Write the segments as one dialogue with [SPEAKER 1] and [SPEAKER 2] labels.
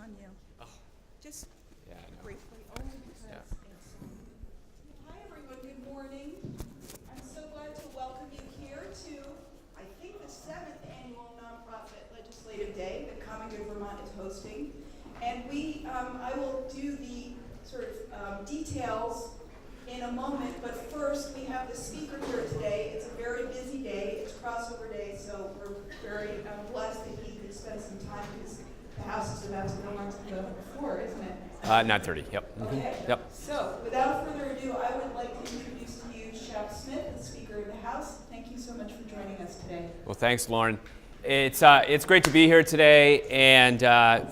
[SPEAKER 1] on you. Just
[SPEAKER 2] Yeah, I know.
[SPEAKER 1] briefly, only because
[SPEAKER 2] Yeah.
[SPEAKER 1] it's... Hi, everyone. Good morning. I'm so glad to welcome you here to, I think, the 7th annual Nonprofit Legislative Day that Common Good Vermont is hosting. And I will do the sort of details in a moment, but first we have the speaker here today. It's a very busy day. It's crossover day, so we're very blessed that he could spend some time because the House is about to go on to the floor, isn't it?
[SPEAKER 2] 9:30. Yep.
[SPEAKER 1] Okay.
[SPEAKER 2] Yep.
[SPEAKER 1] So, without further ado, I would like to introduce to you Shep Smith, the Speaker of the House. Thank you so much for joining us today.
[SPEAKER 2] Well, thanks, Lauren. It's great to be here today, and I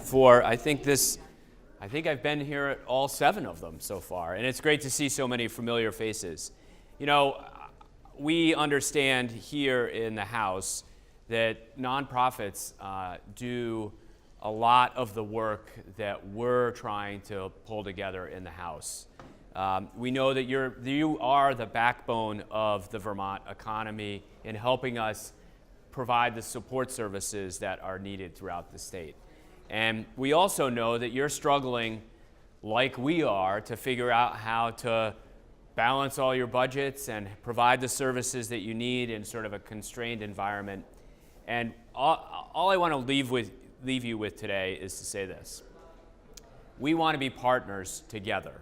[SPEAKER 2] think I've been here at all 7 of them so far, and it's great to see so many familiar faces. You know, we understand here in the House that nonprofits do a lot of the work that we're trying to pull together in the House. We know that you are the backbone of the Vermont economy in helping us provide the support services that are needed throughout the state. And we also know that you're struggling, like we are, to figure out how to balance all your budgets and provide the services that you need in sort of a constrained environment. And all I want to leave you with today is to say this. We want to be partners together.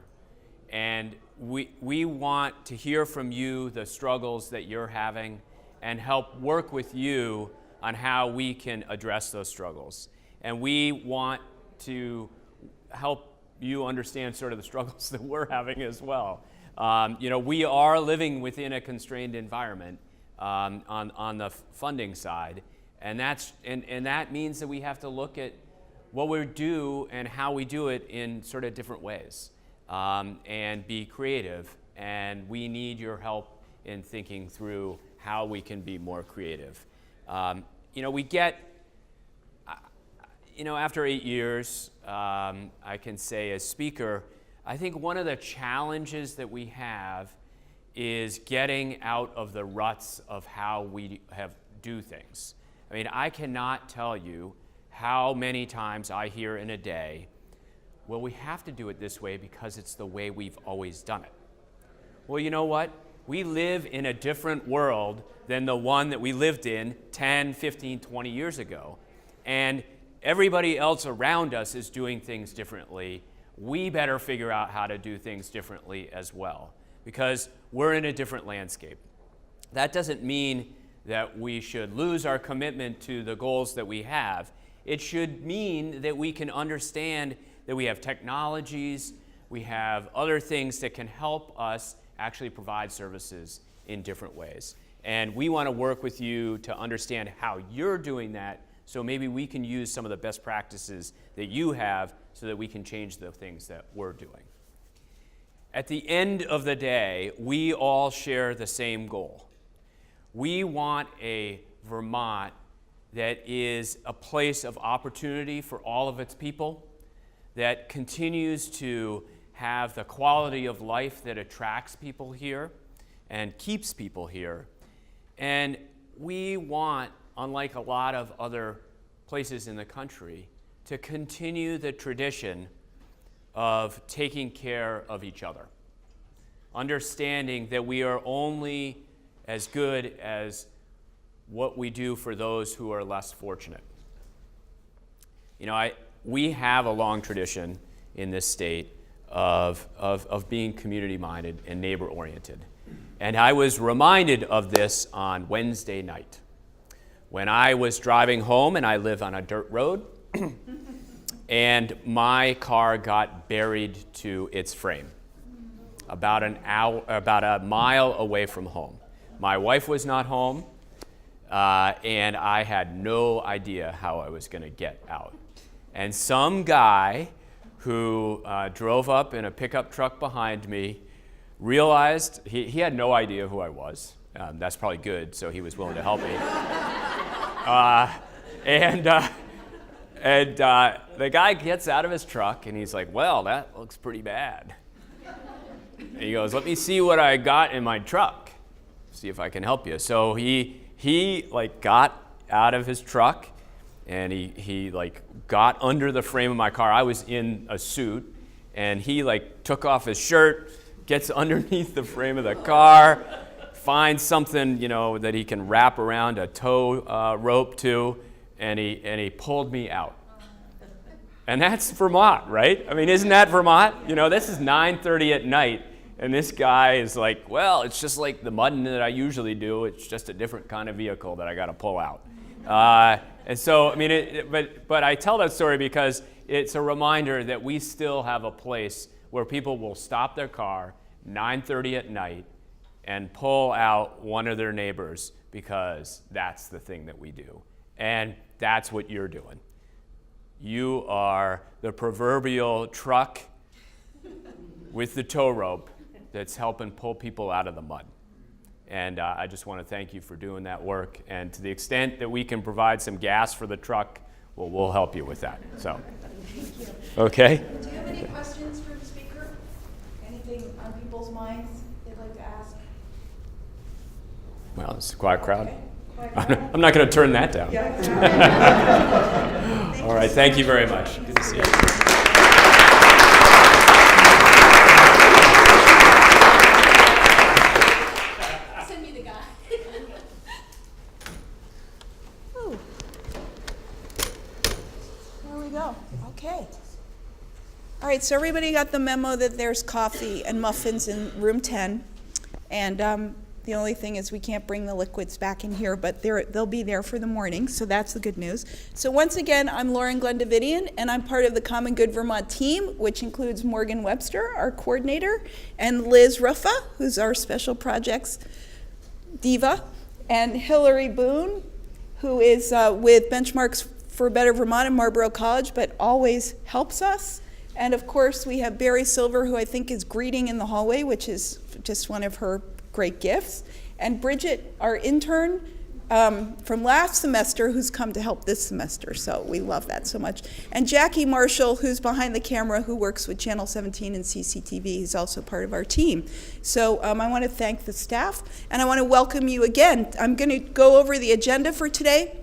[SPEAKER 2] And we want to hear from you the struggles that you're having and help work with you on how we can address those struggles. And we want to help you understand sort of the struggles that we're having as well. You know, we are living within a constrained environment on the funding side, and that means that we have to look at what we do and how we do it in sort of different ways, and be creative. And we need your help in thinking through how we can be more creative. You know, we get. You know, after 8 years, I can say as speaker, I think one of the challenges that we have is getting out of the ruts of how we do things. I mean, I cannot tell you how many times I hear in a day, well, we have to do it this way because it's the way we've always done it. Well, you know what? We live in a different world than the one that we lived in 10, 15, 20 years ago. And everybody else around us is doing things differently. We better figure out how to do things differently as well, because we're in a different landscape. That doesn't mean that we should lose our commitment to the goals that we have. It should mean that we can understand that we have technologies, we have other things that can help us actually provide services in different ways. And we want to work with you to understand how you're doing that, so maybe we can use some of the best practices that you have so that we can change the things that we're doing. At the end of the day, we all share the same goal. We want a Vermont that is a place of opportunity for all of its people, that continues to have the quality of life that attracts people here and keeps people here. And we want, unlike a lot of other places in the country, to continue the tradition of taking care of each other, understanding that we are only as good as what we do for those who are less fortunate. You know, we have a long tradition in this state of being community-minded and neighbor-oriented. And I was reminded of this on Wednesday night when I was driving home, and I live on a dirt road, and my car got buried to its frame about a mile away from home. My wife was not home, and I had no idea how I was going to get out. And some guy who drove up in a pickup truck behind me realized he had no idea who I was. That's probably good, so he was willing to help me. The guy gets out of his truck and he's like, "Well, that looks pretty bad." And he goes, "Let me see what I got in my truck, see if I can help you." So he like got out of his truck and he like got under the frame of my car. I was in a suit, and he like took off his shirt, gets underneath the frame of the car, finds something, you know, that he can wrap around a tow rope to, and he pulled me out. And that's Vermont, right? I mean, isn't that Vermont? You know, this is 9:30 at night, and this guy is like, well, it's just like the mudding that I usually do. It's just a different kind of vehicle that I got to pull out. And so, I mean, but I tell that story because it's a reminder that we still have a place where people will stop their car 9:30 at night and pull out one of their neighbors because that's the thing that we do. And that's what you're doing. You are the proverbial truck with the tow rope that's helping pull people out of the mud. And I just want to thank you for doing that work. And to the extent that we can provide some gas for the truck, well, we'll help you with that. So, okay?
[SPEAKER 1] Do you have any questions for the speaker? Anything on people's minds they'd like to ask?
[SPEAKER 2] Well, it's a quiet crowd.
[SPEAKER 1] Okay. Quiet crowd.
[SPEAKER 2] I'm not going to turn that down.
[SPEAKER 1] Yeah.
[SPEAKER 2] All right, thank you very much. Good to see you.
[SPEAKER 3] Send me the guy.
[SPEAKER 1] Ooh. There we go. Okay. All right, so everybody got the memo that there's coffee and muffins in room 10. And the only thing is we can't bring the liquids back in here, but they'll be there for the morning, so that's the good news. So once again, I'm Lauren Glendavidian, and I'm part of the Common Good Vermont team, which includes Morgan Webster, our coordinator, and Liz Ruffa, who's our special projects diva, and Hillary Boone, who is with Benchmarks for Better Vermont and Marlborough College, but always helps us. And of course, we have Barry Silver, who I think is greeting in the hallway, which is just one of her great gifts. And Bridget, our intern from last semester, who's come to help this semester. So we love that so much. And Jackie Marshall, who's behind the camera, who works with Channel 17 and CCTV. He's also part of our team. So I want to thank the staff, and I want to welcome you again. I'm going to go over the agenda for today.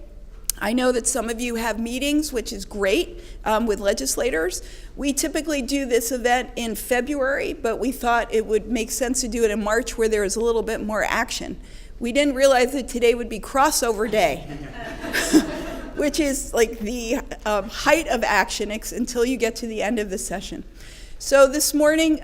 [SPEAKER 1] I know that some of you have meetings, which is great, with legislators. We typically do this event in February, but we thought it would make sense to do it in March where there is a little bit more action. We didn't realize that today would be crossover day, which is like the height of action until you get to the end of the session. So this morning,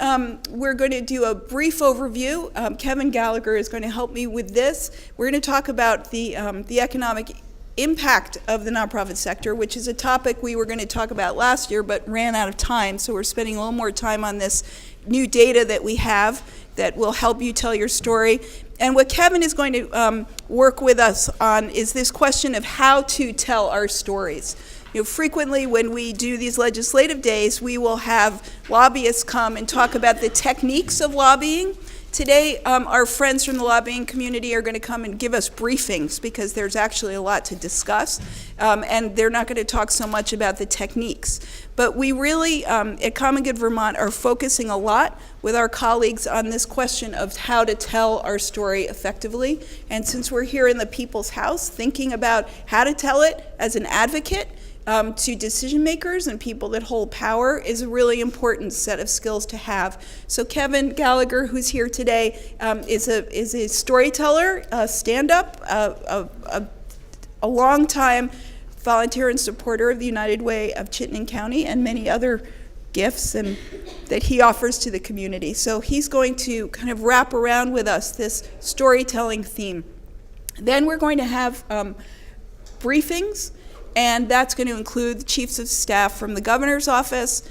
[SPEAKER 1] we're going to do a brief overview. Kevin Gallagher is going to help me with this. We're going to talk about the economic impact of the nonprofit sector, which is a topic we were going to talk about last year but ran out of time, so we're spending a little more time on this new data that we have that will help you tell your story. And what Kevin is going to work with us on is this question of how to tell our stories. You know, frequently when we do these legislative days, we will have lobbyists come and talk about the techniques of lobbying. Today, our friends from the lobbying community are going to come and give us briefings because there's actually a lot to discuss, and they're not going to talk so much about the techniques. But we really, at Common Good Vermont, are focusing a lot with our colleagues on this question of how to tell our story effectively. And since we're here in the People's House, thinking about how to tell it as an advocate to decision makers and people that hold power is a really important set of skills to have. So Kevin Gallagher, who's here today, is a storyteller, a stand-up, a long-time volunteer and supporter of the United Way of Chittenden County and many other gifts and that he offers to the community. So he's going to kind of wrap around with us this storytelling theme. Then we're going to have briefings, and that's going to include the chiefs of staff from the governor's office,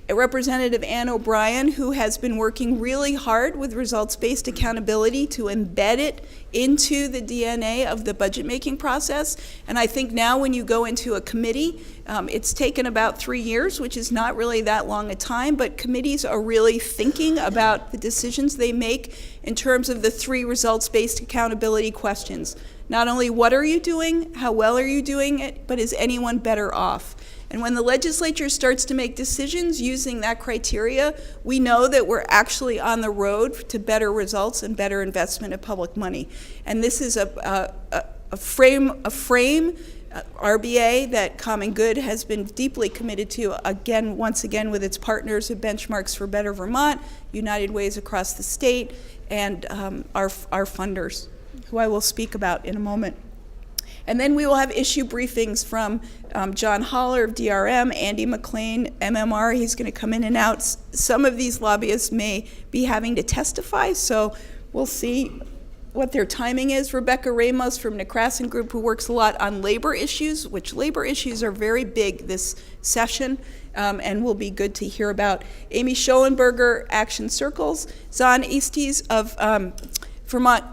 [SPEAKER 1] Representative Ann O'Brien, who has been working really hard with results-based accountability to embed it into the DNA of the budget-making process. And I think now when you go into a committee, it's taken about 3 years, which is not really that long a time, but committees are really thinking about the decisions they make in terms of the 3 results-based accountability questions. Not only what are you doing, how well are you doing it, but is anyone better off? And when the legislature starts to make decisions using that criteria, we know that we're actually on the road to better results and better investment of public money. And this is RBA that Common Good has been deeply committed to, once again with its partners at Benchmarks for Better Vermont, United Ways across the state, and our funders, who I will speak about in a moment. And then we will have issue briefings from John Holler of DRM, Andy McLean, MMR. He's going to come in and out. Some of these lobbyists may be having to testify, so we'll see what their timing is. Rebecca Ramos from Necrason Group, who works a lot on labor issues, which labor issues are very big this session, and will be good to hear about. Amy Schoenberger, Action Circles. Zahn Estes of Vermont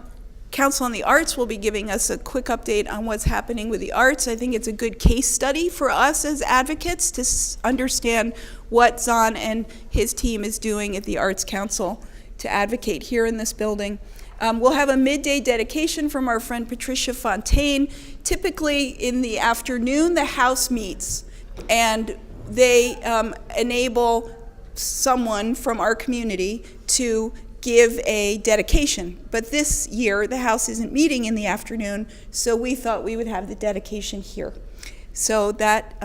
[SPEAKER 1] Council on the Arts will be giving us a quick update on what's happening with the arts. I think it's a good case study for us as advocates to understand what Zahn and his team is doing at the Arts Council to advocate here in this building. We'll have a midday dedication from our friend Patricia Fontaine. Typically in the afternoon, the House meets, and they enable someone from our community to give a dedication. But this year, the House isn't meeting in the afternoon, so we thought we would have the dedication here. So that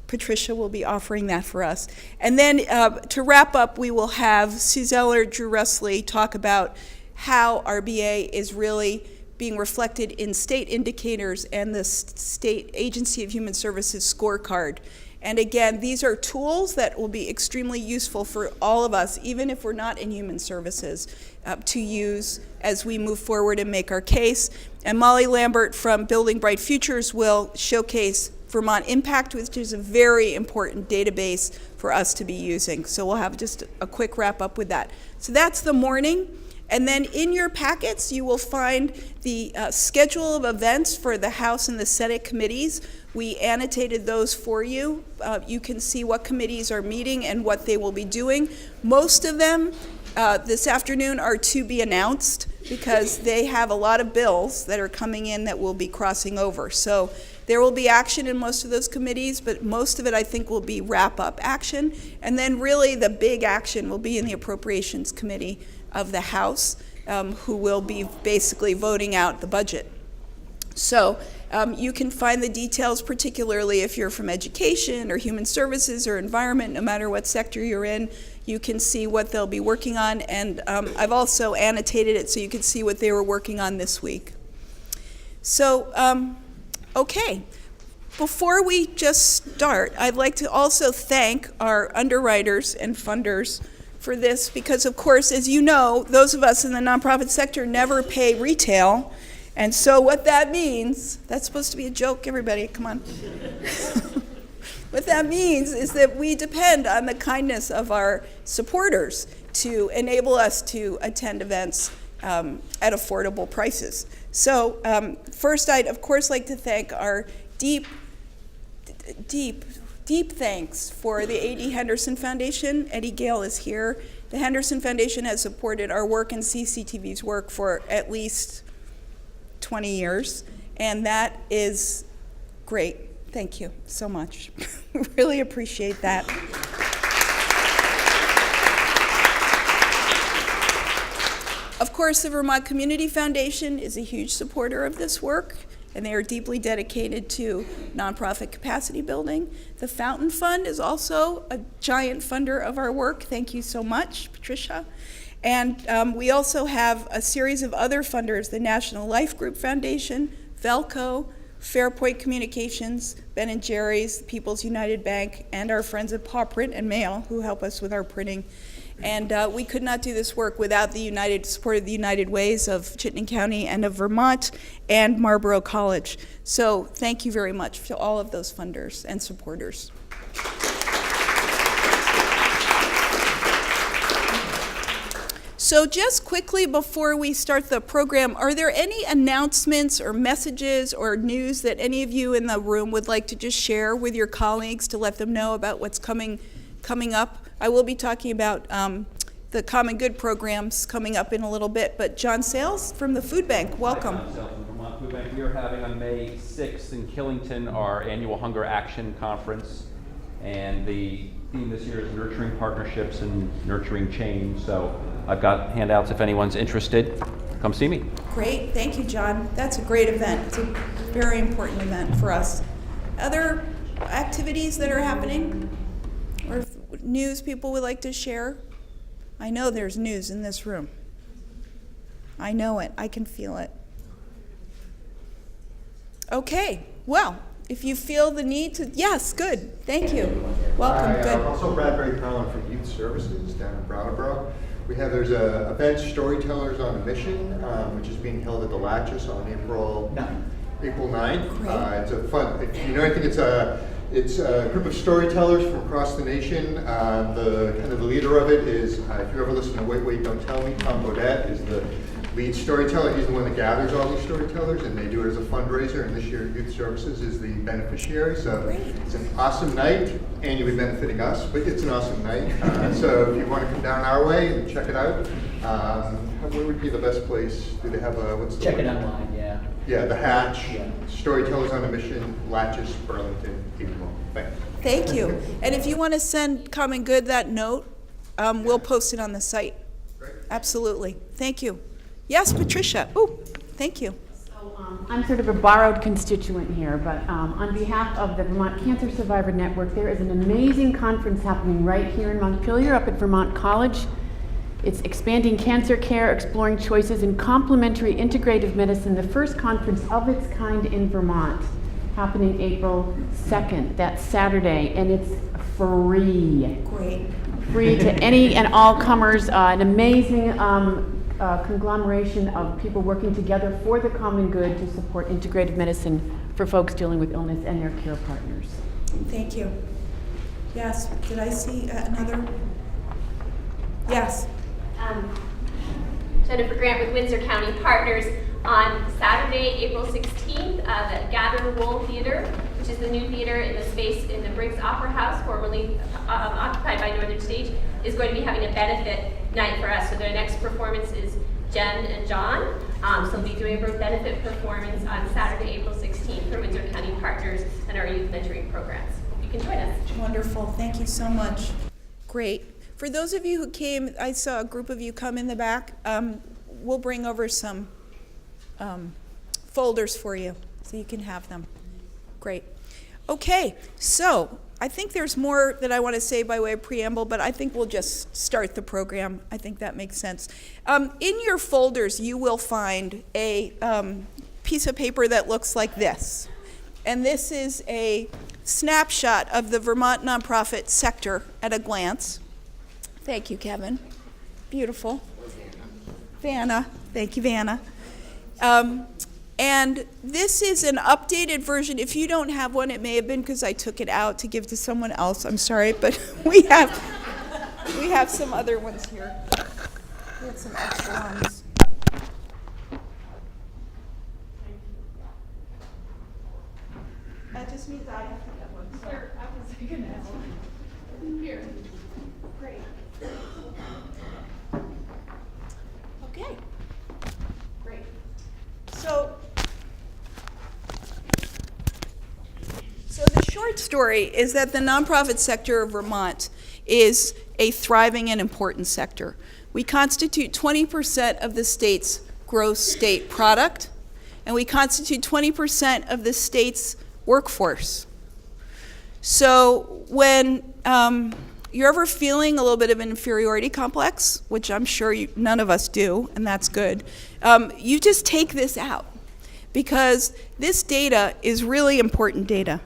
[SPEAKER 1] Patricia will be offering that for us. And then to wrap up, we will have Suzelle Drew Rusley talk about how RBA is really being reflected in state indicators and the State Agency of Human Services scorecard. And again, these are tools that will be extremely useful for all of us, even if we're not in human services, to use as we move forward and make our case. And Molly Lambert from Building Bright Futures will showcase Vermont Impact, which is a very important database for us to be using. So we'll have just a quick wrap up with that. So that's the morning. And then in your packets, you will find the schedule of events for the House and the Senate committees. We annotated those for you. You can see what committees are meeting and what they will be doing. Most of them this afternoon are to be announced because they have a lot of bills that are coming in that will be crossing over. So there will be action in most of those committees, but most of it I think will be wrap-up action. And then really the big action will be in the Appropriations Committee of the House, who will be basically voting out the budget. So you can find the details, particularly if you're from education or human services or environment, no matter what sector you're in, you can see what they'll be working on. And I've also annotated it so you can see what they were working on this week. So, okay. Before we just start, I'd like to also thank our underwriters and funders for this, because of course, as you know, those of us in the nonprofit sector never pay retail. And so what that means, that's supposed to be a joke, everybody, come on. What that means is that we depend on the kindness of our supporters to enable us to attend events at affordable prices. So first, I'd of course like to thank our deep thanks for the A.D. Henderson Foundation. Eddie Gale is here. The Henderson Foundation has supported our work and CCTV's work for at least 20 years, and that is great. Thank you so much. Really appreciate that. Of course, the Vermont Community Foundation is a huge supporter of this work, and they are deeply dedicated to nonprofit capacity building. The Fountain Fund is also a giant funder of our work. Thank you so much, Patricia. And we also have a series of other funders, the National Life Group Foundation, Velco, Fairpoint Communications, Ben & Jerry's, People's United Bank, and our friends at Paw Print and Mail, who help us with our printing. And we could not do this work without the support of the United Ways of Chittenden County and of Vermont and Marlborough College. So thank you very much to all of those funders and supporters. So just quickly before we start the program, are there any announcements or messages or news that any of you in the room would like to just share with your colleagues to let them know about what's coming up? I will be talking about the Common Good programs coming up in a little bit, but John Sales from the Food Bank, welcome.
[SPEAKER 4] Hi, John Sales from Vermont Food Bank. We are having on May 6th in Killington our annual Hunger Action Conference, and the theme this year is nurturing partnerships and nurturing change. So I've got handouts if anyone's interested. Come see me.
[SPEAKER 1] Great, thank you, John. That's a great event. It's a very important event for us. Other activities that are happening or news people would like to share? I know there's news in this room. I know it. I can feel it. Okay, well, if you feel the need to, yes, good. Thank you. Welcome.
[SPEAKER 5] Hi,
[SPEAKER 1] Good.
[SPEAKER 5] I'm also Bradbury Collin from Youth Services down in Brattleboro. There's a event, Storytellers on a Mission, which is being held at the Latches on April 9th.
[SPEAKER 1] Great.
[SPEAKER 5] It's a fun, if you know anything, it's a group of storytellers from across the nation. The leader of it is, if you ever listen to Wait, Wait, Don't Tell Me, Tom Bodette is the lead storyteller. He's the one that gathers all these storytellers, and they do it as a fundraiser, and this year Youth Services is the beneficiary. So
[SPEAKER 1] Great.
[SPEAKER 5] it's an awesome night, and you'll be benefiting us, but it's an awesome night. So if you want to come down our way and check it out, where would be the best place? Do they have a, what's the
[SPEAKER 6] Check
[SPEAKER 5] word?
[SPEAKER 6] it online, yeah.
[SPEAKER 5] Yeah, the Hatch,
[SPEAKER 6] Yeah.
[SPEAKER 5] Storytellers on a Mission, Latches, Burlington, April. Thanks.
[SPEAKER 1] Thank you. And if you want to send Common Good that note, we'll post it on the site.
[SPEAKER 5] Great.
[SPEAKER 1] Absolutely. Thank you. Yes, Patricia. Oh, thank you.
[SPEAKER 7] So, I'm sort of a borrowed constituent here, but on behalf of the Vermont Cancer Survivor Network, there is an amazing conference happening right here in Montpelier up at Vermont College. It's Expanding Cancer Care, Exploring Choices in Complementary Integrative Medicine, the first conference of its kind in Vermont, happening April 2nd, that's Saturday, and it's free.
[SPEAKER 1] Great.
[SPEAKER 7] Free to any and all comers, an amazing conglomeration of people working together for the common good to support integrative medicine for folks dealing with illness and their care partners.
[SPEAKER 1] Thank you. Yes, did I see another? Yes.
[SPEAKER 3] Jennifer Grant with Windsor County Partners. On Saturday, April 16th, the Gather Wool Theater, which is the new theater in the space in the Briggs Opera House, formerly occupied by Northern Stage, is going to be having a benefit night for us. So their next performance is Jen and John. So they'll be doing a benefit performance on Saturday, April 16th for Windsor County Partners and our youth mentoring programs. You can join us.
[SPEAKER 1] Wonderful. Thank you so much. Great. For those of you who came, I saw a group of you come in the back. We'll bring over some folders for you so you can have them. Great. Okay, so I think there's more that I want to say by way of preamble, but I think we'll just start the program. I think that makes sense. In your folders, you will find a piece of paper that looks like this. And this is a snapshot of the Vermont nonprofit sector at a glance. Thank you, Kevin. Beautiful. Vanna. Thank you, Vanna. And this is an updated version. If you don't have one, it may have been because I took it out to give to someone else. I'm sorry, but we have some other ones here. We have some extra ones. That just means I have to get one. So.
[SPEAKER 3] Here, I was thinking that one. Here.
[SPEAKER 1] Great. Okay. Great. So the short story is that the nonprofit sector of Vermont is a thriving and important sector. We constitute 20% of the state's gross state product, and we constitute 20% of the state's workforce. So when you're ever feeling a little bit of an inferiority complex, which I'm sure none of us do, and that's good, you just take this out, because this data is really important data.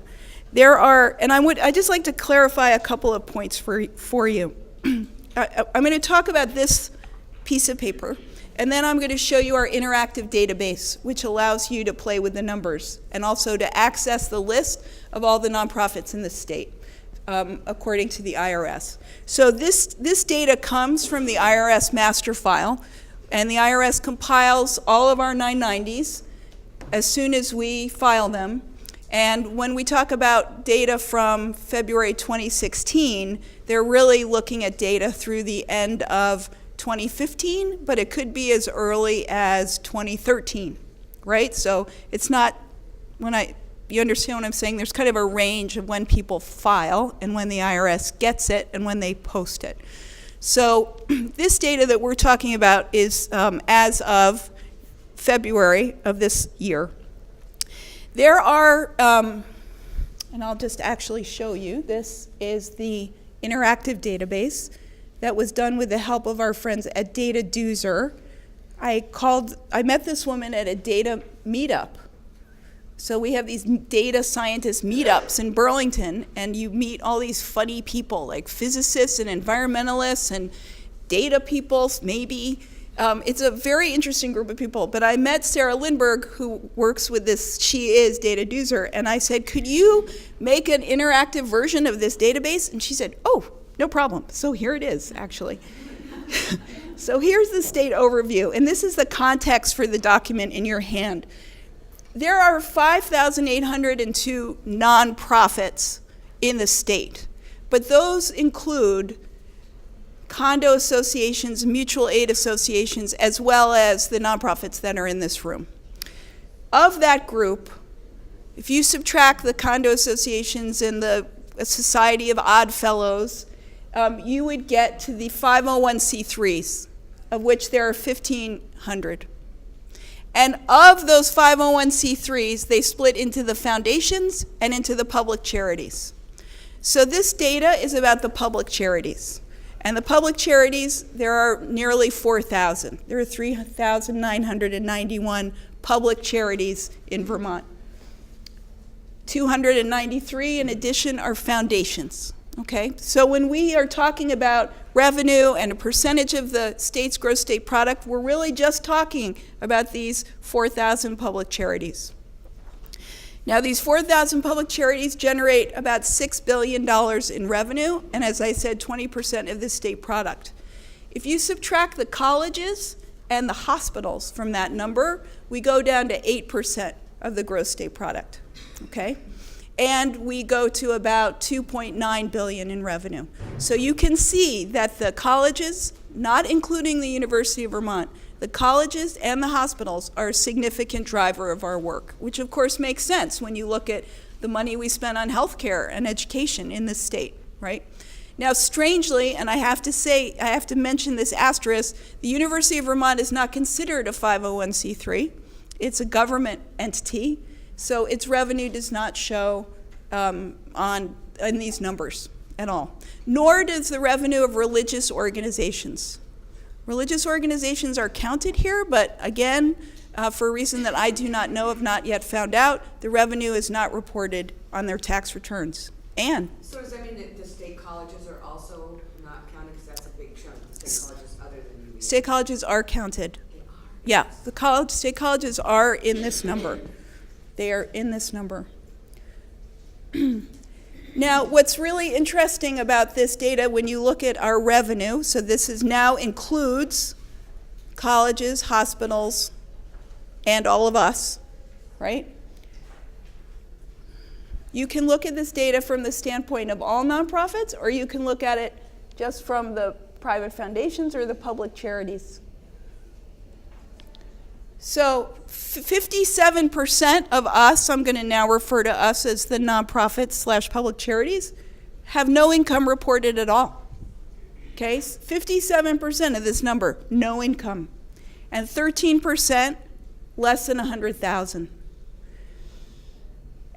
[SPEAKER 1] There are, and I just like to clarify a couple of points for you. I'm going to talk about this piece of paper, and then I'm going to show you our interactive database, which allows you to play with the numbers and also to access the list of all the nonprofits in the state, according to the IRS. So this data comes from the IRS master file, and the IRS compiles all of our 990s as soon as we file them. And when we talk about data from February 2016, they're really looking at data through the end of 2015, but it could be as early as 2013, right? So it's not, you understand what I'm saying? There's kind of a range of when people file and when the IRS gets it and when they post it. So this data that we're talking about is as of February of this year. There are, and I'll just actually show you, this is the interactive database that was done with the help of our friends at Data Doozer. I met this woman at a data meetup. So we have these data scientist meetups in Burlington, and you meet all these funny people like physicists and environmentalists and data people, maybe. It's a very interesting group of people. But I met Sarah Lindberg, who works with this, she is Data Doozer, and I said, could you make an interactive version of this database? And she said, oh, no problem. So here it is, actually. So here's the state overview, and this is the context for the document in your hand. There are 5,802 nonprofits in the state, but those include condo associations, mutual aid associations, as well as the nonprofits that are in this room. Of that group, if you subtract the condo associations and the Society of Odd Fellows, you would get to the 501c3s, of which there are 1,500. And of those 501c3s, they split into the foundations and into the public charities. So this data is about the public charities. And the public charities, there are nearly 4,000. There are 3,991 public charities in Vermont. 293 in addition are foundations. Okay, so when we are talking about revenue and a percentage of the state's gross state product, we're really just talking about these 4,000 public charities. Now, these 4,000 public charities generate about $6 billion in revenue, and as I said, 20% of the state product. If you subtract the colleges and the hospitals from that number, we go down to 8% of the gross state product, okay? And we go to about $2.9 billion in revenue. So you can see that the colleges, not including the University of Vermont, the colleges and the hospitals are a significant driver of our work, which of course makes sense when you look at the money we spend on healthcare and education in this state, right? Now, strangely, and I have to mention this asterisk, the University of Vermont is not considered a 501c3. It's a government entity. So its revenue does not show in these numbers at all. Nor does the revenue of religious organizations. Religious organizations are counted here, but again, for a reason that I do not know, have not yet found out, the revenue is not reported on their tax returns. Anne?
[SPEAKER 6] So does that mean that the state colleges are also not counted, because that's a big chunk of state colleges other than UVA?
[SPEAKER 1] State colleges are counted.
[SPEAKER 6] They are?
[SPEAKER 1] Yeah, the state colleges are in this number. They are in this number. Now, what's really interesting about this data when you look at our revenue, so this is now includes colleges, hospitals, and all of us, right? You can look at this data from the standpoint of all nonprofits, or you can look at it just from the private foundations or the public charities. So 57% of us, I'm going to now refer to us as the nonprofits / public charities, have no income reported at all. Okay, 57% of this number, no income. And 13% less than 100,000.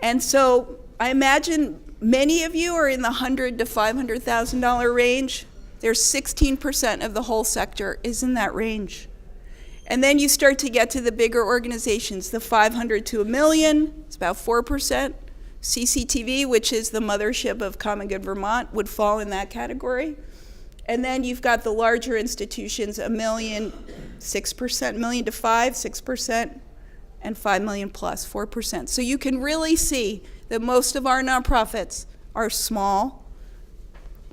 [SPEAKER 1] And so I imagine many of you are in the $100,000 to $500,000 range. There's 16% of the whole sector is in that range. And then you start to get to the bigger organizations, the 500 to $1 million, it's about 4%. CCTV, which is the mothership of Common Good Vermont, would fall in that category. And then you've got the larger institutions, $1 million, 6%, $1 million to 5, 6%, and $5 million plus, 4%. So you can really see that most of our nonprofits are small,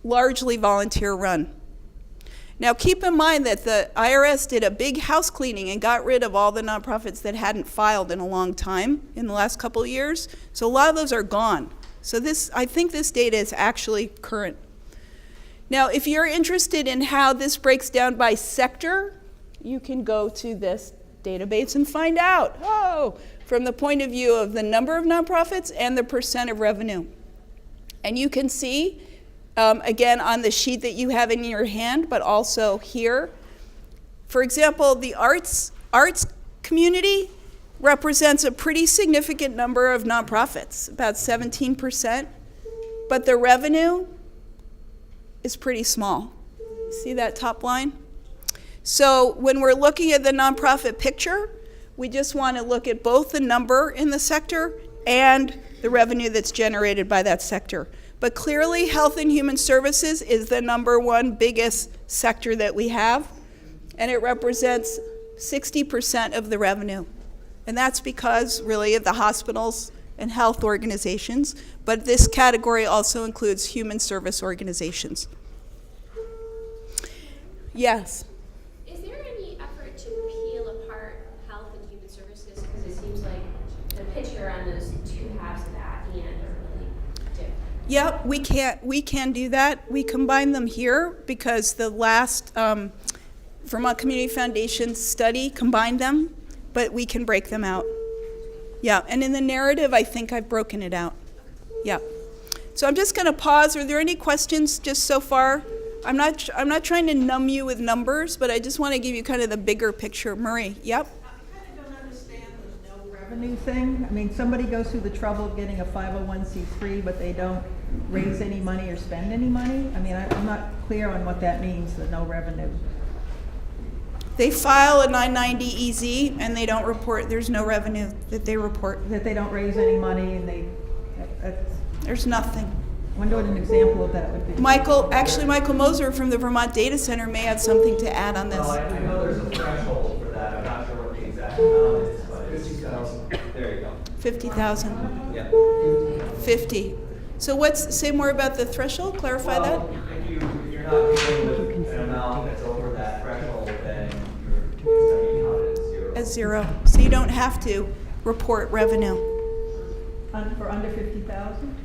[SPEAKER 1] largely volunteer run. Now keep in mind that the IRS did a big house cleaning and got rid of all the nonprofits that hadn't filed in a long time in the last couple of years. So a lot of those are gone. So I think this data is actually current. Now if you're interested in how this breaks down by sector, you can go to this database and find out, from the point of view of the number of nonprofits and the percent of revenue. And you can see, again, on the sheet that you have in your hand, but also here. For example, the arts community represents a pretty significant number of nonprofits, about 17%, but the revenue is pretty small. See that top line? So when we're looking at the nonprofit picture, we just want to look at both the number in the sector and the revenue that's generated by that sector. But clearly, health and human services is the number one biggest sector that we have, and it represents 60% of the revenue. And that's because, really, of the hospitals and health organizations, but this category also includes human service organizations. Yes?
[SPEAKER 3] Is there any effort to peel apart health and human services? Because it seems like the picture on those two halves of that and are really different.
[SPEAKER 1] Yep, we can do that. We combine them here because the last Vermont Community Foundation study combined them, but we can break them out. Yeah, and in the narrative, I think I've broken it out. Yeah. So I'm just going to pause. Are there any questions just so far? I'm not trying to numb you with numbers, but I just want to give you kind of the bigger picture. Marie, yep.
[SPEAKER 8] I kind of don't understand the no revenue thing. I mean, somebody goes through the trouble of getting a 501c3, but they don't raise any money or spend any money. I mean, I'm not clear on what that means, the no revenue.
[SPEAKER 1] They file a 990 EZ and they don't report, there's no revenue that they report.
[SPEAKER 8] That they don't raise any money and
[SPEAKER 1] There's nothing.
[SPEAKER 8] I wonder what an example of that would be.
[SPEAKER 1] Michael Moser from the Vermont Data Center may have something to add on this.
[SPEAKER 9] Well, I know there's a threshold for that. I'm not sure what the exact amount is, but it's 50,000. There you go.
[SPEAKER 1] 50,000.
[SPEAKER 9] Yeah.
[SPEAKER 1] 50. So say more about the threshold, clarify that?
[SPEAKER 9] If you're not dealing with an amount that's over that threshold, then it's going to be counted as zero.
[SPEAKER 1] As zero. So you don't have to report revenue.
[SPEAKER 8] For under 50,000?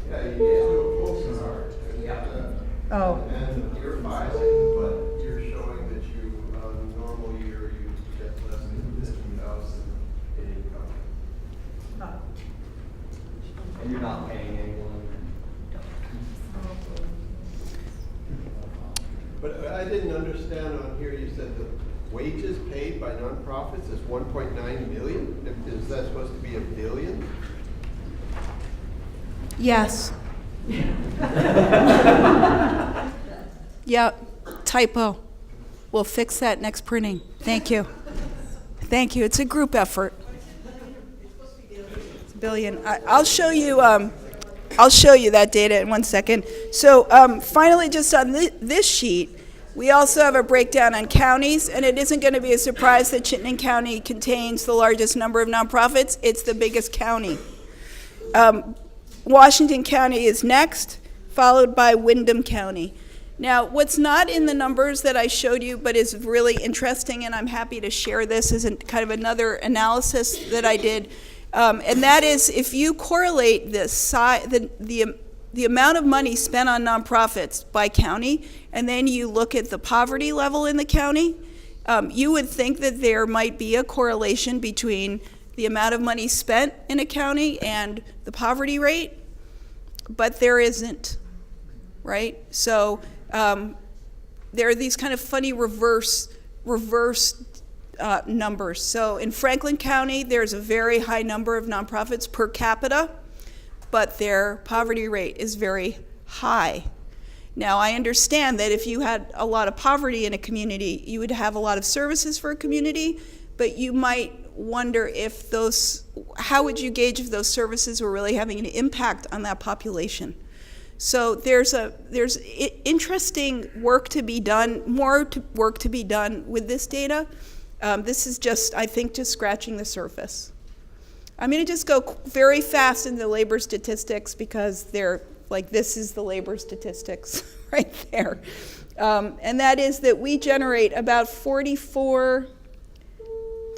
[SPEAKER 10] Yeah, you do a full scenario.
[SPEAKER 8] Oh.
[SPEAKER 10] And you're filing, but you're showing that you, on a normal year, you get less than 50,000 in income.
[SPEAKER 8] Oh.
[SPEAKER 9] And you're not paying anyone.
[SPEAKER 10] But I didn't understand on here, you said the wages paid by nonprofits is 1.9 million? Is that supposed to be $1 billion?
[SPEAKER 1] Yes. Yeah, typo. We'll fix that next printing. Thank you. Thank you. It's a group effort. It's $1 billion. I'll show you that data in 1 second. So finally, just on this sheet, we also have a breakdown on counties, and it isn't going to be a surprise that Chittenden County contains the largest number of nonprofits. It's the biggest county. Washington County is next, followed by Windham County. Now, what's not in the numbers that I showed you, but is really interesting, and I'm happy to share this as kind of another analysis that I did, and that is if you correlate the amount of money spent on nonprofits by county, and then you look at the poverty level in the county, you would think that there might be a correlation between the amount of money spent in a county and the poverty rate, but there isn't, right? So there are these kind of funny reverse numbers. So in Franklin County, there's a very high number of nonprofits per capita, but their poverty rate is very high. Now, I understand that if you had a lot of poverty in a community, you would have a lot of services for a community, but you might wonder if how would you gauge if those services were really having an impact on that population? So there's interesting work to be done, work to be done with this data. This is just, I think, just scratching the surface. I'm going to just go very fast into labor statistics because this is the labor statistics right there. And that is that we generate about 44,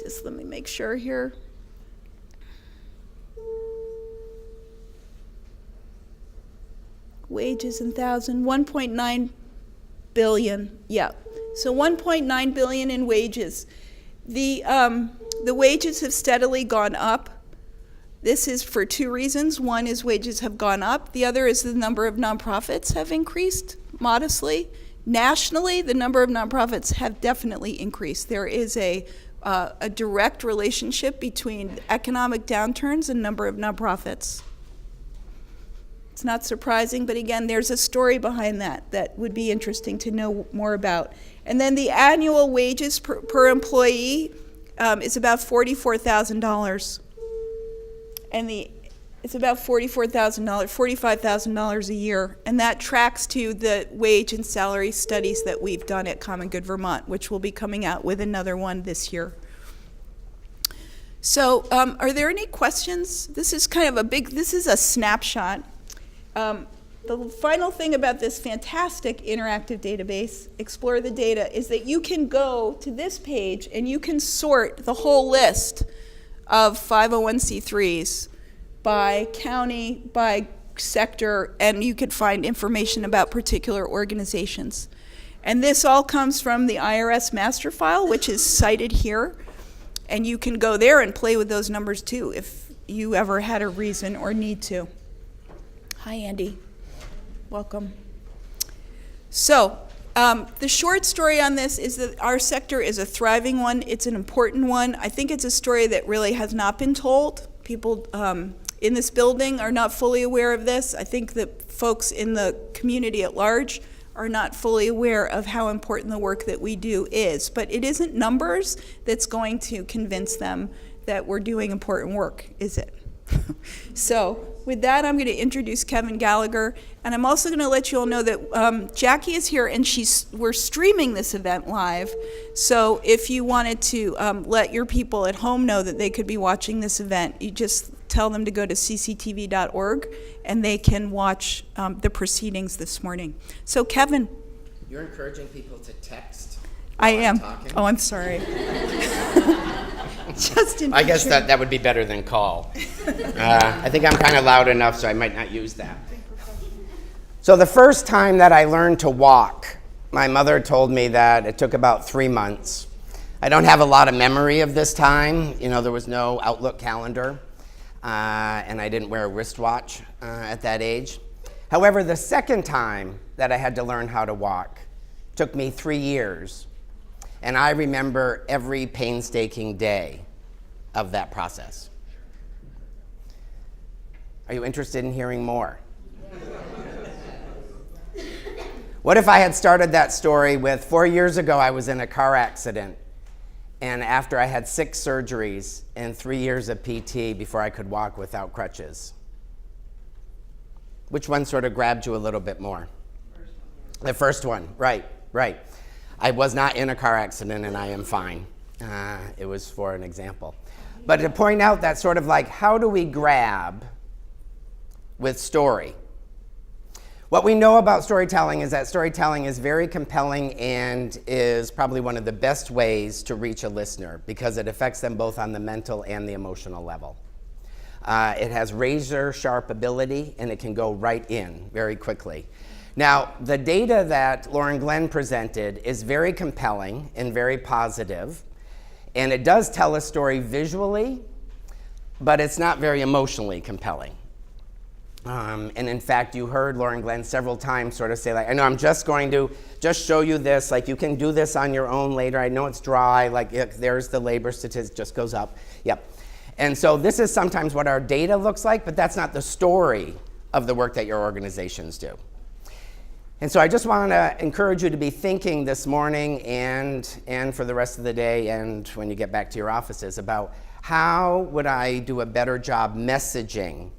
[SPEAKER 1] just let me make sure here. Wages in 1.9 billion, yeah. So 1.9 billion in wages. The wages have steadily gone up. This is for two reasons. One is wages have gone up. The other is the number of nonprofits have increased modestly. Nationally, the number of nonprofits have definitely increased. There is a a direct relationship between economic downturns and number of nonprofits. It's not surprising, but again, there's a story behind that would be interesting to know more about. And then the annual wages per employee is about $44,000. And it's about $45,000 a year. And that tracks to the wage and salary studies that we've done at Common Good Vermont, which will be coming out with another one this year. So are there any questions? This is kind of this is a snapshot. The final thing about this fantastic interactive database, Explore the Data, is that you can go to this page and you can sort the whole list of 501c3s by county, by sector, and you could find information about particular organizations. And this all comes from the IRS master file, which is cited here. And you can go there and play with those numbers too if you ever had a reason or need to. Hi, Andy. Welcome. So, the short story on this is that our sector is a thriving one. It's an important one. I think it's a story that really has not been told. People in this building are not fully aware of this. I think that folks in the community at large are not fully aware of how important the work that we do is. But it isn't numbers that's going to convince them that we're doing important work, is it? So with that, I'm going to introduce Kevin Gallagher, and I'm also going to let you all know that Jackie is here, and we're streaming this event live. So if you wanted to let your people at home know that they could be watching this event, you just tell them to go to cctv.org, and they can watch the proceedings this morning. So Kevin.
[SPEAKER 11] You're encouraging people to text?
[SPEAKER 1] I am.
[SPEAKER 11] Talking?
[SPEAKER 1] Oh, I'm sorry.
[SPEAKER 11] I guess that would be better than call. I think I'm kind of loud enough, so I might not use that. So the first time that I learned to walk, my mother told me that it took about 3 months. I don't have a lot of memory of this time. You know, there was no Outlook calendar, and I didn't wear a wristwatch at that age. However, the second time that I had to learn how to walk took me 3 years. And I remember every painstaking day of that process. Are you interested in hearing more? What if I had started that story with 4 years ago I was in a car accident, and after I had 6 surgeries and 3 years of PT before I could walk without crutches? Which one sort of grabbed you a little bit more? The first one, right. I was not in a car accident, and I am fine. It was for an example. But to point out that sort of like, how do we grab with story? What we know about storytelling is that storytelling is very compelling and is probably one of the best ways to reach a listener because it affects them both on the mental and the emotional level. It has razor-sharp ability, and it can go right in very quickly. Now, the data that Lauren Glenn presented is very compelling and very positive, and it does tell a story visually, but it's not very emotionally compelling. And in fact, you heard Lauren Glenn several times sort of say, like, I know I'm just going to just show you this, like you can do this on your own later. I know it's dry, like there's the labor statistic, just goes up. Yep. And so this is sometimes what our data looks like, but that's not the story of the work that your organizations do. And so I just want to encourage you to be thinking this morning and for the rest of the day and when you get back to your offices about how would I do a better job messaging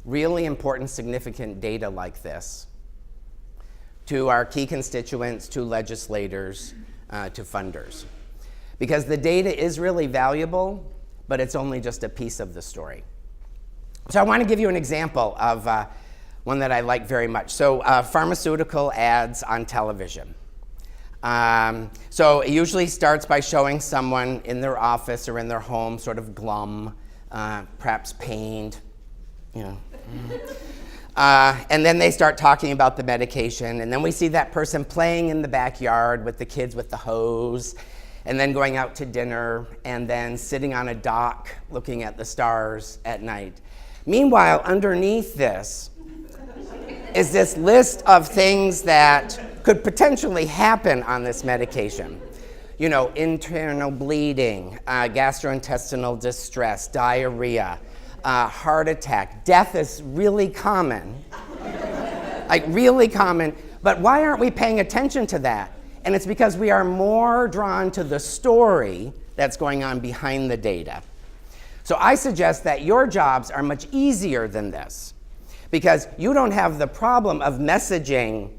[SPEAKER 11] really important, significant data like this to our key constituents, to legislators, to funders. Because the data is really valuable, but it's only just a piece of the story. So I want to give you an example of one that I like very much. So pharmaceutical ads on television. So it usually starts by showing someone in their office or in their home sort of glum, perhaps pained, you know. And then they start talking about the medication, and then we see that person playing in the backyard with the kids with the hose, and then going out to dinner, and then sitting on a dock looking at the stars at night. Meanwhile, underneath this is this list of things that could potentially happen on this medication. internal bleeding, gastrointestinal distress, diarrhea, heart attack. Death is really common, like really common. But why aren't we paying attention to that? And it's because we are more drawn to the story that's going on behind the data. So I suggest that your jobs are much easier than this, because you don't have the problem of messaging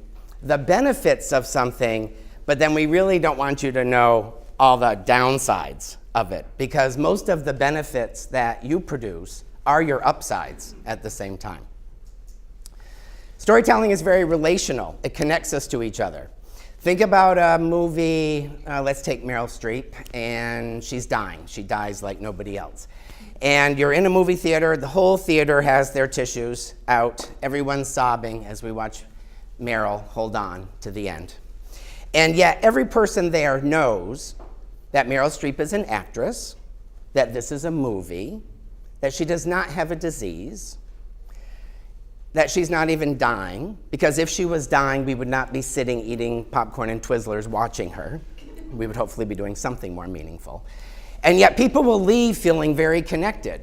[SPEAKER 11] the benefits of something, but then we really don't want you to know all the downsides of it, because most of the benefits that you produce are your upsides at the same time. Storytelling is very relational. It connects us to each other. Think about a movie, let's take Meryl Streep, and she's dying. She dies like nobody else. And you're in a movie theater, the whole theater has their tissues out, everyone's sobbing as we watch Meryl hold on to the end. And yet every person there knows that Meryl Streep is an actress, that this is a movie, that she does not have a disease, that she's not even dying, because if she was dying, we would not be sitting eating popcorn and Twizzlers watching her. We would hopefully be doing something more meaningful. And yet people will leave feeling very connected.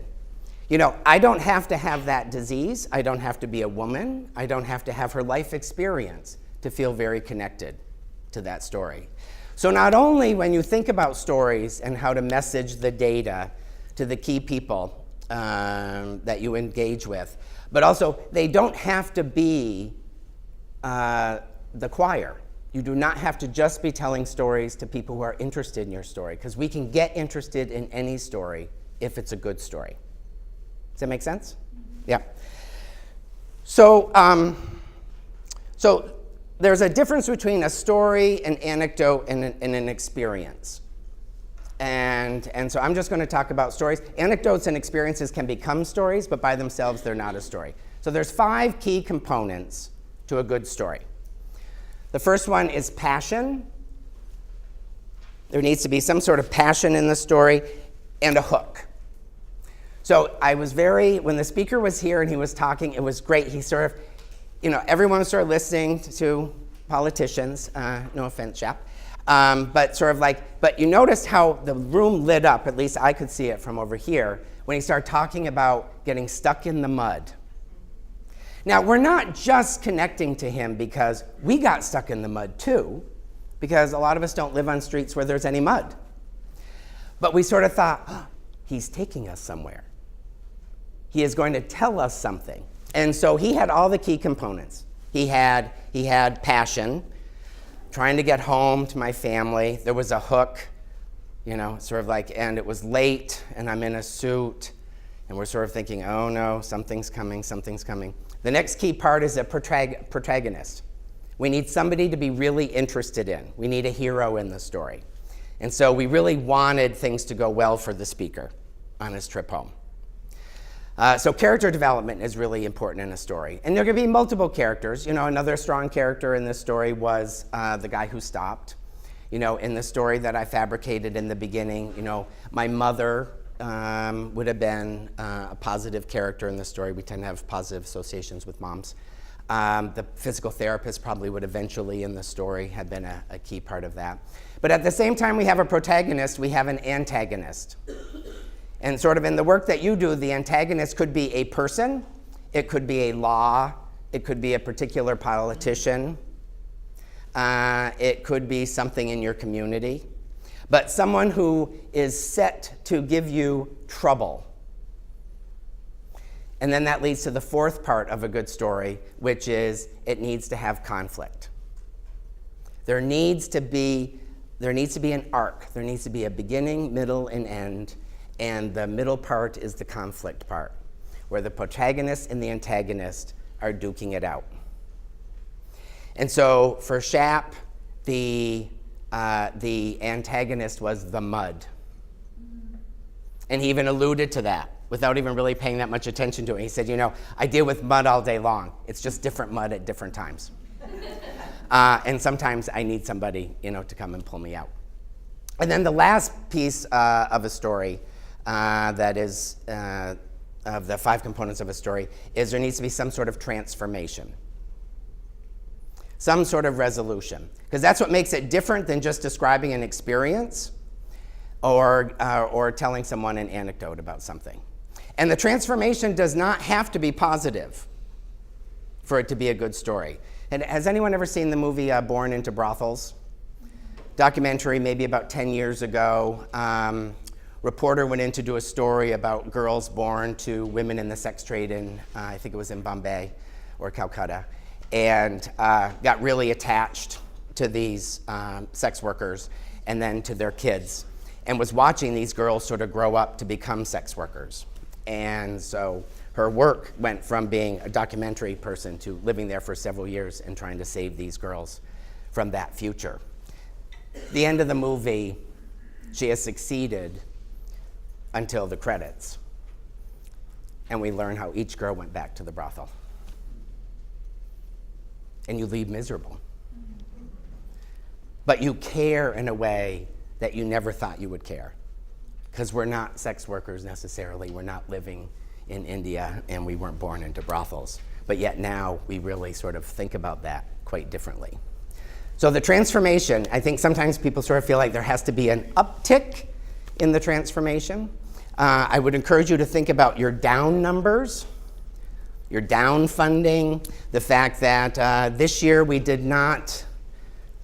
[SPEAKER 11] I don't have to have that disease. I don't have to be a woman. I don't have to have her life experience to feel very connected to that story. So not only when you think about stories and how to message the data to the key people that you engage with, but also they don't have to be the choir. You do not have to just be telling stories to people who are interested in your story, because we can get interested in any story if it's a good story. Does that make sense? Yeah. So there's a difference between a story, an anecdote, and an experience. And so I'm just going to talk about stories. Anecdotes and experiences can become stories, but by themselves, they're not a story. So there's 5 key components to a good story. The first one is passion. There needs to be some sort of passion in the story and a hook. So when the speaker was here and he was talking, it was great. He sort of, everyone was sort of listening to politicians, no offense, chap. But you noticed how the room lit up, at least I could see it from over here, when he started talking about getting stuck in the mud. Now, we're not just connecting to him because we got stuck in the mud too, because a lot of us don't live on streets where there's any mud. But we sort of thought, he's taking us somewhere. He is going to tell us something. And so he had all the key components. He had passion, trying to get home to my family. There was a hook, and it was late, and I'm in a suit, and we're sort of thinking, oh no, something's coming. The next key part is a protagonist. We need somebody to be really interested in. We need a hero in the story. And so we really wanted things to go well for the speaker on his trip home. So character development is really important in a story. And there could be multiple characters. Another strong character in this story was the guy who stopped. In the story that I fabricated in the beginning, my mother would have been a positive character in the story. We tend to have positive associations with moms. The physical therapist probably would eventually in the story have been a key part of that. But at the same time we have a protagonist, we have an antagonist. And sort of in the work that you do, the antagonist could be a person, it could be a law, it could be a particular politician, it could be something in your community, but someone who is set to give you trouble. And then that leads to the 4th part of a good story, which is it needs to have conflict. There needs to be an arc. There needs to be a beginning, middle, and end. And the middle part is the conflict part, where the protagonist and the antagonist are duking it out. And so for Shap, the antagonist was the mud. And he even alluded to that without even really paying that much attention to it. He said, I deal with mud all day long. It's just different mud at different times. And sometimes I need somebody, to come and pull me out. And then the last piece of a story that is of the 5 components of a story is there needs to be some sort of transformation. some sort of resolution. Because that's what makes it different than just describing an experience or telling someone an anecdote about something. And the transformation does not have to be positive for it to be a good story. And has anyone ever seen the movie Born into Brothels? Documentary, maybe about 10 years ago. Reporter went in to do a story about girls born to women in the sex trade in, I think it was in Bombay or Calcutta, and got really attached to these sex workers and then to their kids, and was watching these girls sort of grow up to become sex workers. And so her work went from being a documentary person to living there for several years and trying to save these girls from that future. The end of the movie, she has succeeded until the credits. And we learn how each girl went back to the brothel. And you leave miserable. But you care in a way that you never thought you would care. Because we're not sex workers necessarily. We're not living in India, and we weren't born into brothels. But yet now we really sort of think about that quite differently. So the transformation, I think sometimes people sort of feel like there has to be an uptick in the transformation. I would encourage you to think about your down numbers, your down funding, the fact that this year we did not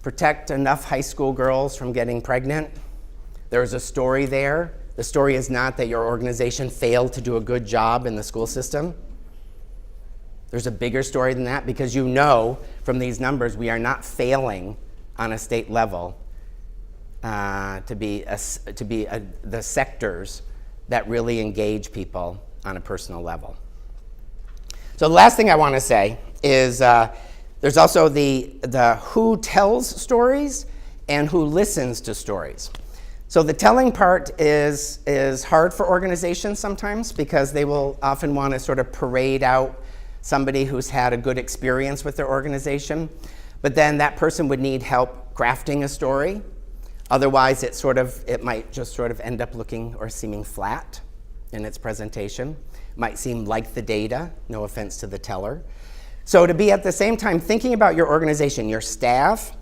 [SPEAKER 11] protect enough high school girls from getting pregnant. There's a story there. The story is not that your organization failed to do a good job in the school system. There's a bigger story than that, because you know from these numbers we are not failing on a state level to be the sectors that really engage people on a personal level. So the last thing I want to say is there's also the who tells stories and who listens to stories. So the telling part is hard for organizations sometimes, because they will often want to sort of parade out somebody who's had a good experience with their organization, but then that person would need help crafting a story. Otherwise, it might just sort of end up looking or seeming flat in its presentation. It might seem like the data, no offense to the teller. So to be at the same time thinking about your organization, your staff,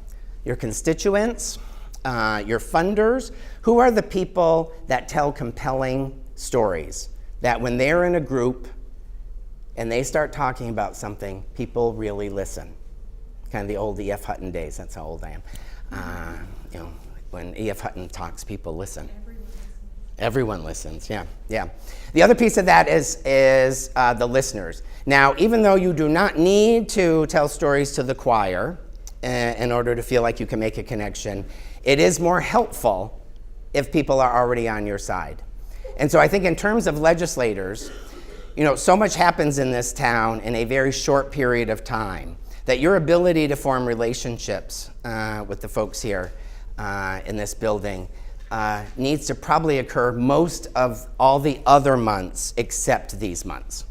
[SPEAKER 11] your constituents, your funders, who are the people that tell compelling stories, that when they're in a group and they start talking about something, people really listen. Kind of the old E.F. Hutton days, that's how old I am. When E.F. Hutton talks, people listen. Everyone listens, yeah. The other piece of that is the listeners. Now, even though you do not need to tell stories to the choir in order to feel like you can make a connection, it is more helpful if people are already on your side. And so I think in terms of legislators, so much happens in this town in a very short period of time that your ability to form relationships with the folks here in this building needs to probably occur most of all the other months except these months,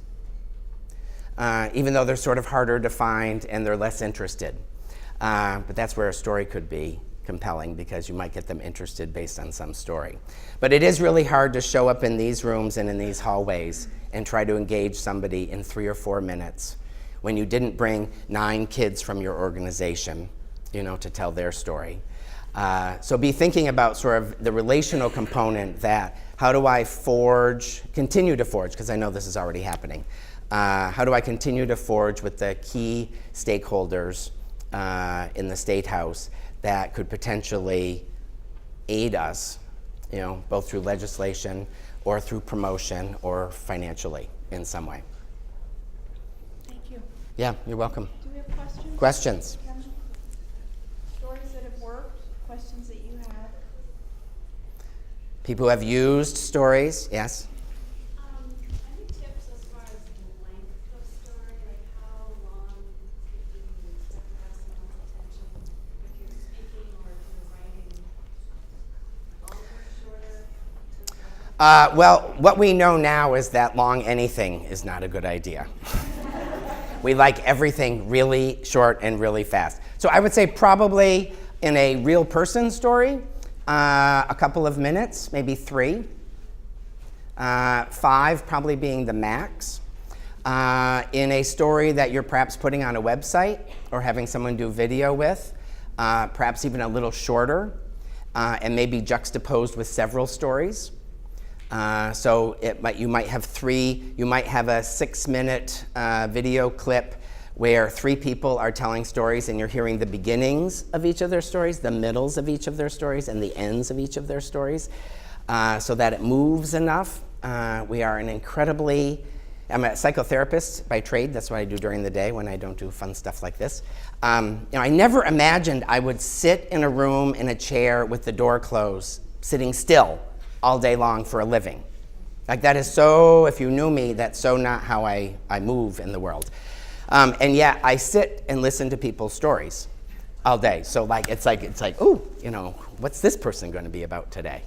[SPEAKER 11] even though they're sort of harder to find and they're less interested. But that's where a story could be compelling, because you might get them interested based on some story. But it is really hard to show up in these rooms and in these hallways and try to engage somebody in 3 or 4 minutes when you didn't bring 9 kids from your organization, to tell their story. So be thinking about sort of the relational component, that how do I continue to forge, because I know this is already happening. How do I continue to forge with the key stakeholders in the State House that could potentially aid us, both through legislation or through promotion or financially in some way.
[SPEAKER 1] Thank you.
[SPEAKER 11] Yeah, you're welcome.
[SPEAKER 1] Do we have questions?
[SPEAKER 11] Questions?
[SPEAKER 1] Stories that have worked, questions that you have?
[SPEAKER 11] People who have used stories, yes?
[SPEAKER 12] Any tips as far as the length of story, like how long you have to have someone's attention if you're speaking or if you're writing? Longer, shorter?
[SPEAKER 11] Well, what we know now is that long anything is not a good idea. We like everything really short and really fast. So I would say probably in a real person story, a couple of minutes, maybe 3. 5 probably being the max. in a story that you're perhaps putting on a website or having someone do video with, perhaps even a little shorter, and maybe juxtaposed with several stories. So you might have a 6-minute video clip where 3 people are telling stories and you're hearing the beginnings of each of their stories, the middles of each of their stories, and the ends of each of their stories, so that it moves enough. I'm a psychotherapist by trade. That's what I do during the day when I don't do fun stuff like this. I never imagined I would sit in a room in a chair with the door closed, sitting still all day long for a living. Like that is so, if you knew me, that's so not how I move in the world. And yet I sit and listen to people's stories all day. So it's like, ooh, what's this person going to be about today?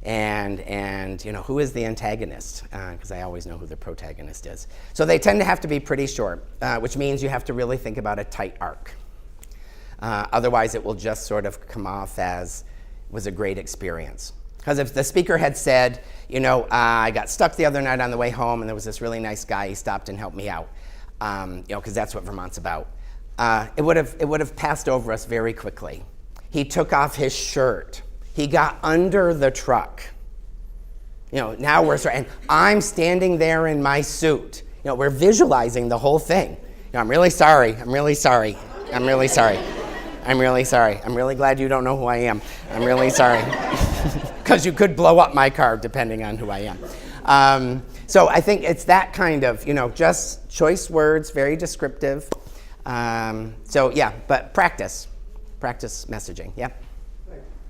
[SPEAKER 11] And who is the antagonist? Because I always know who the protagonist is. So they tend to have to be pretty short, which means you have to really think about a tight arc. Otherwise, it will just sort of come off as was a great experience. Because if the speaker had said, I got stuck the other night on the way home, and there was this really nice guy, he stopped and helped me out, because that's what Vermont's about. It would have passed over us very quickly. He took off his shirt. He got under the truck. Now and I'm standing there in my suit. We're visualizing the whole thing. I'm really sorry. I'm really sorry. I'm really sorry. I'm really sorry. I'm really glad you don't know who I am. I'm really sorry. Because you could blow up my car depending on who I am. So I think it's that kind of, just choice words, very descriptive. But practice messaging, yeah.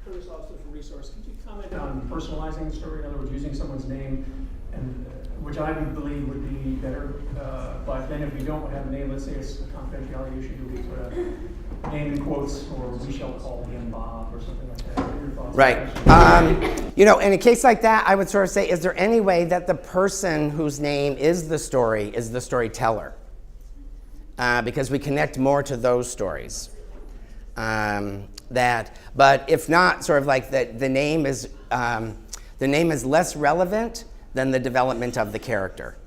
[SPEAKER 13] Curtis Officer from Resource. Could you comment on personalizing the story? In other words, using someone's name, and which I would believe would be better. But then if we don't have a name, let's say it's a confidentiality issue, do we put a name in quotes, or we shall call him Bob, or something like that? What are your thoughts?
[SPEAKER 11] Right. In a case like that, I would sort of say, is there any way that the person whose name is the storyteller? Because we connect more to those stories. But if not, sort of like the name is less relevant than the development of the character.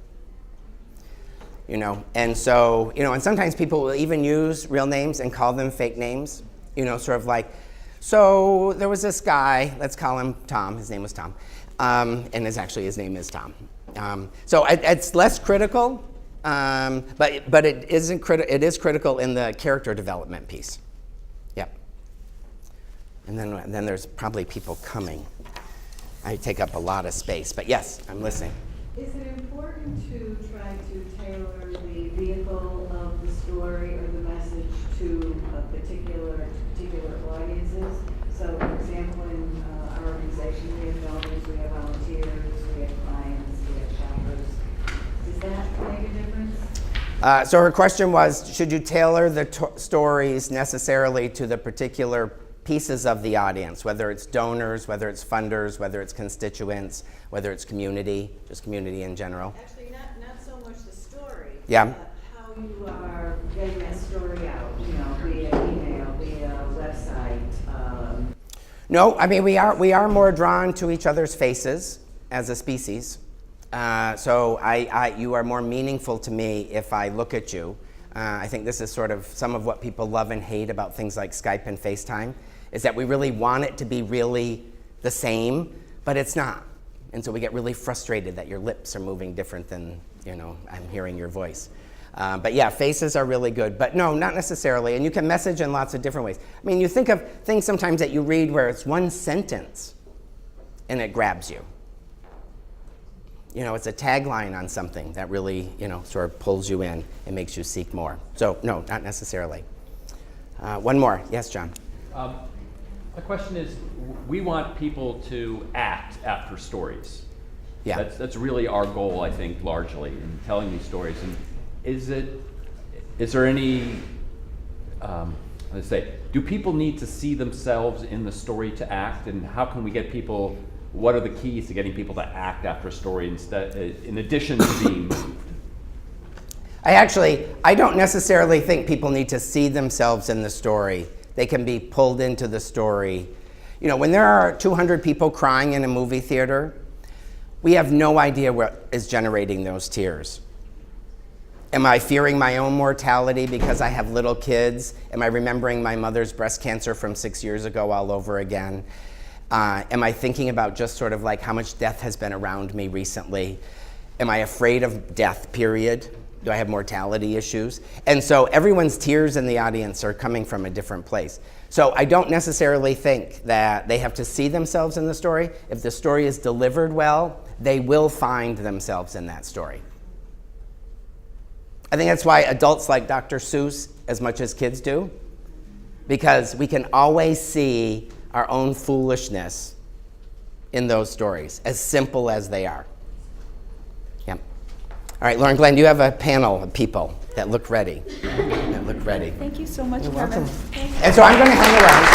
[SPEAKER 11] And so, and sometimes people will even use real names and call them fake names, sort of like, so there was this guy, let's call him Tom, his name was Tom, and his name is Tom. So it's less critical, but it is critical in the character development piece. Yep. And then there's probably people coming. I take up a lot of space, but yes, I'm listening.
[SPEAKER 14] Is it important to try to tailor the vehicle of the story or the message to particular audiences? So, for example, in our organization, we have donors, we have volunteers, we have clients, we have shoppers. Does that make a difference?
[SPEAKER 11] So her question was, should you tailor the stories necessarily to the particular pieces of the audience, whether it's donors, whether it's funders, whether it's constituents, whether it's community, just community in general?
[SPEAKER 14] Actually, not so much the story.
[SPEAKER 11] Yeah.
[SPEAKER 14] How you are getting that story out, via email, via website.
[SPEAKER 11] No, I mean we are more drawn to each other's faces as a species. So you are more meaningful to me if I look at you. I think this is sort of some of what people love and hate about things like Skype and FaceTime, is that we really want it to be really the same, but it's not. And so we get really frustrated that your lips are moving different than, I'm hearing your voice. But yeah, faces are really good, but no, not necessarily. And you can message in lots of different ways. I mean, you think of things sometimes that you read where it's one sentence and it grabs you. It's a tagline on something that really, sort of pulls you in and makes you seek more. So no, not necessarily. One more. Yes, John.
[SPEAKER 4] My question is, we want people to act after stories.
[SPEAKER 11] Yeah.
[SPEAKER 4] That's really our goal, I think, largely, in telling these stories. And is there any, let's say, do people need to see themselves in the story to act? And how can we get people, what are the keys to getting people to act after a story in addition to being moved?
[SPEAKER 11] I don't necessarily think people need to see themselves in the story. They can be pulled into the story. When there are 200 people crying in a movie theater, we have no idea what is generating those tears. Am I fearing my own mortality because I have little kids? Am I remembering my mother's breast cancer from 6 years ago all over again? Am I thinking about just sort of like how much death has been around me recently? Am I afraid of death, period? Do I have mortality issues? And so everyone's tears in the audience are coming from a different place. So I don't necessarily think that they have to see themselves in the story. If the story is delivered well, they will find themselves in that story. I think that's why adults like Dr. Seuss as much as kids do, because we can always see our own foolishness in those stories, as simple as they are. Yep. All right, Lauren Glenn, you have a panel of people that look ready.
[SPEAKER 1] Thank you so much,
[SPEAKER 11] You're
[SPEAKER 1] Kevin.
[SPEAKER 11] welcome. And so I'm going to hang around.